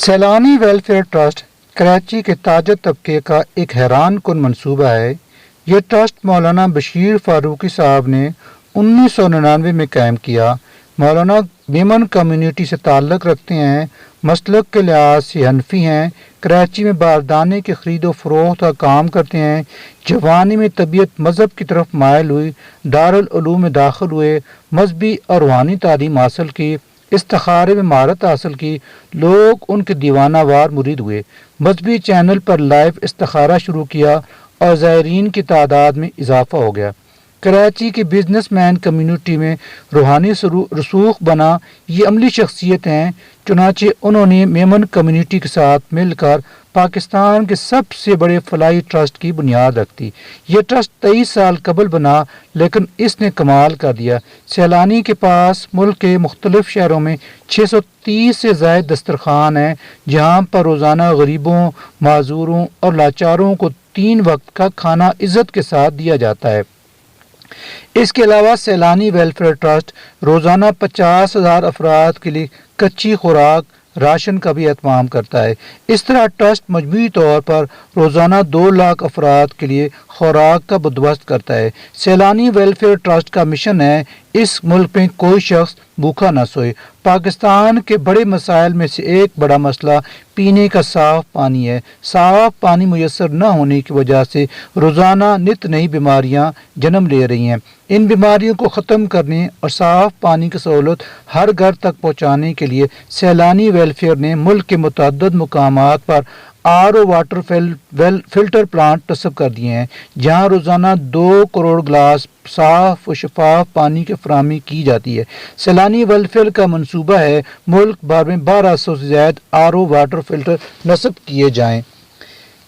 Saylani welfare trust Karachi کے تاجر طبقے کا ایک حیران کن منصوبہ ہے۔ یہ ٹرسٹ مولانا بشیر فاروقی صاحب نے 1999 میں قائم کیا۔ مولانا میمن کمیونٹی سے تعلق رکھتے ہیں، مسلک کے لحاظ سے حنفی ہیں، کراچی میں باردانے کی خرید و فروخت کا کام کرتے ہیں۔ جوانی میں طبیعت مذہب کی طرف مائل ہوئی، دارالعلوم میں داخل ہوئے، مذہبی اور روحانی تعلیم حاصل کی، استخارے میں مہارت حاصل کی، لوگ ان کے دیوانہ وار مرید ہوئے، مذہبی چینل پر لائیو استخارہ شروع کیا اور زائرین کی تعداد میں اضافہ ہو گیا۔ کراچی کی بزنس مین کمیونٹی میں روحانی رسوخ بنا۔ یہ عملی شخصیت ہیں، چنانچہ انہوں نے میمن کمیونٹی کے ساتھ مل کر پاکستان کے سب سے بڑے فلاحی ٹرسٹ کی بنیاد رکھ دی۔ یہ ٹرسٹ 23 سال قبل بنا، لیکن اس نے کمال کر دیا۔ سیلانی کے پاس ملک کے مختلف شہروں میں 630 سے زائد دسترخوان ہیں، جہاں پر روزانہ غریبوں، معذوروں اور لاچاروں کو 3 وقت کا کھانا عزت کے ساتھ دیا جاتا ہے۔ اس کے علاوہ سیلانی ویلفیئر ٹرسٹ روزانہ 50,000 افراد کے لیے کچی خوراک، راشن کا بھی اہتمام کرتا ہے۔ اس طرح ٹرسٹ مجموعی طور پر روزانہ 2 لاکھ افراد کے لیے خوراک کا بندوبست کرتا ہے۔ سیلانی ویلفیئر ٹرسٹ کا مشن ہے، اس ملک میں کوئی شخص بھوکا نہ سوئے۔ پاکستان کے بڑے مسائل میں سے ایک بڑا مسئلہ پینے کا صاف پانی ہے۔ صاف پانی میسر نہ ہونے کی وجہ سے روزانہ نت نئی بیماریاں جنم لے رہی ہیں۔ ان بیماریوں کو ختم کرنے اور صاف پانی کی سہولت ہر گھر تک پہنچانے کے لیے سیلانی ویلفیئر نے ملک کے متعدد مقامات پر RO واٹر فلٹر پلانٹ نصب کر دیے ہیں، جہاں روزانہ 2 کروڑ گلاس صاف و شفاف پانی کی فراہمی کی جاتی ہے۔ سیلانی ویلفیئر کا منصوبہ ہے ملک بھر میں 1200 سے زائد RO واٹر فلٹر نصب کیے جائیں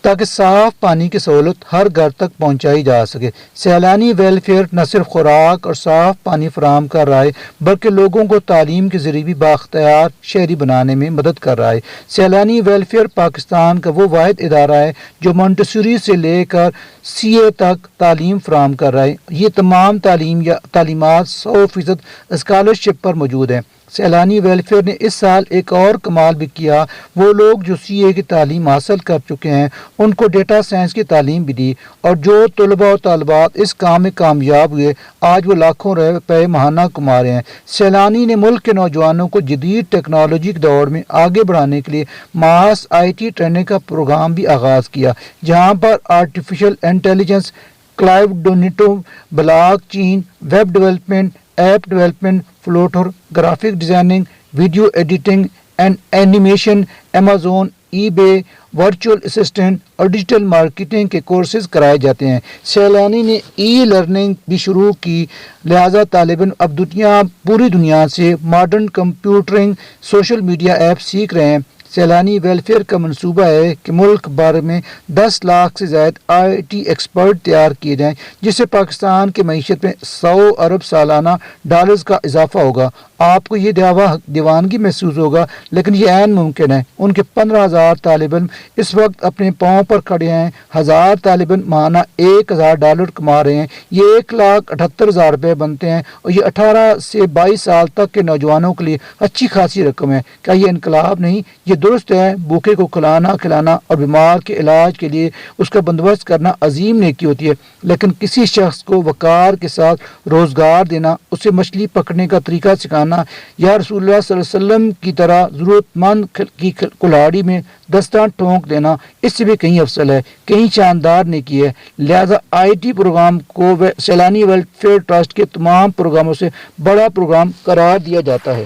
تاکہ صاف پانی کی سہولت ہر گھر تک پہنچائی جا سکے۔ سیلانی ویلفیئر نہ صرف خوراک اور صاف پانی فراہم کر رہا ہے، بلکہ لوگوں کو تعلیم کے ذریعے بھی بااختیار شہری بنانے میں مدد کر رہا ہے۔ سیلانی ویلفیئر پاکستان کا وہ واحد ادارہ ہے جو مونٹیسوری سے لے کر CA تک تعلیم فراہم کر رہا ہے۔ یہ تمام تعلیمات 100% اسکالرشپ پر موجود ہیں۔ سیلانی ویلفیئر نے اس سال ایک اور کمال بھی کیا۔ وہ لوگ جو CA کی تعلیم حاصل کر چکے ہیں ان کو ڈیٹا سائنس کی تعلیم بھی دی، اور جو طلباء و طالبات اس کام میں کامیاب ہوئے آج وہ لاکھوں روپے ماہانہ کما رہے ہیں۔ سیلانی نے ملک کے نوجوانوں کو جدید ٹیکنالوجی کے دور میں آگے بڑھانے کے لیے ماس IT ٹریننگ کا پروگرام بھی آغاز کیا، جہاں پر آرٹیفیشل انٹیلیجنس، کلاؤڈ ڈونیٹو، blockchain, web development, app development, Flutter, graphic designing, video editing and animation, Amazon، eBay، virtual assistant اور ڈیجیٹل مارکیٹنگ کے کورسز کرائے جاتے ہیں۔ سیلانی نے لرننگ بھی شروع کی، لہذا طالب علم اب پوری دنیا سے modern computing, social media app سیکھ رہے ہیں۔ سیلانی ویلفیئر کا منصوبہ ہے کہ ملک بھر میں 10 لاکھ سے زائد IT ایکسپرٹ تیار کیے جائیں، جس سے پاکستان کی معیشت میں 100 ارب سالانہ ڈالرز کا اضافہ ہوگا۔ آپ کو یہ دیوانگی محسوس ہوگا، لیکن یہ عین ممکن ہے۔ ان کے 15,000 طالب علم اس وقت اپنے پاؤں پر کھڑے ہیں۔ 1000 طالب علم ماہانہ $1,000 کما رہے ہیں۔ یہ 1,78,000 روپے بنتے ہیں، اور یہ 18 سے 22 سال تک کے نوجوانوں کے لیے اچھی خاصی رقم ہے۔ کیا یہ انقلاب نہیں؟ یہ درست ہے۔ بھوکے کو کھلانا اور بیمار کے علاج کے لیے اس کا بندوبست کرنا عظیم نیکی ہوتی ہے، لیکن کسی شخص کو وقار کے ساتھ روزگار دینا، اسے مچھلی پکڑنے کا طریقہ سکھانا، یا رسول اللہ صلی اللہ علیہ وسلم کی طرح ضرورت مند کی کلاڑی میں دستاں ٹھونک دینا، اس سے بھی کہیں افضل ہے، کہیں شاندار نیکی ہے۔ لہذا IT پروگرام کو سیلانی ویلفیئر ٹرسٹ کے تمام پروگراموں سے بڑا پروگرام قرار دیا جاتا ہے۔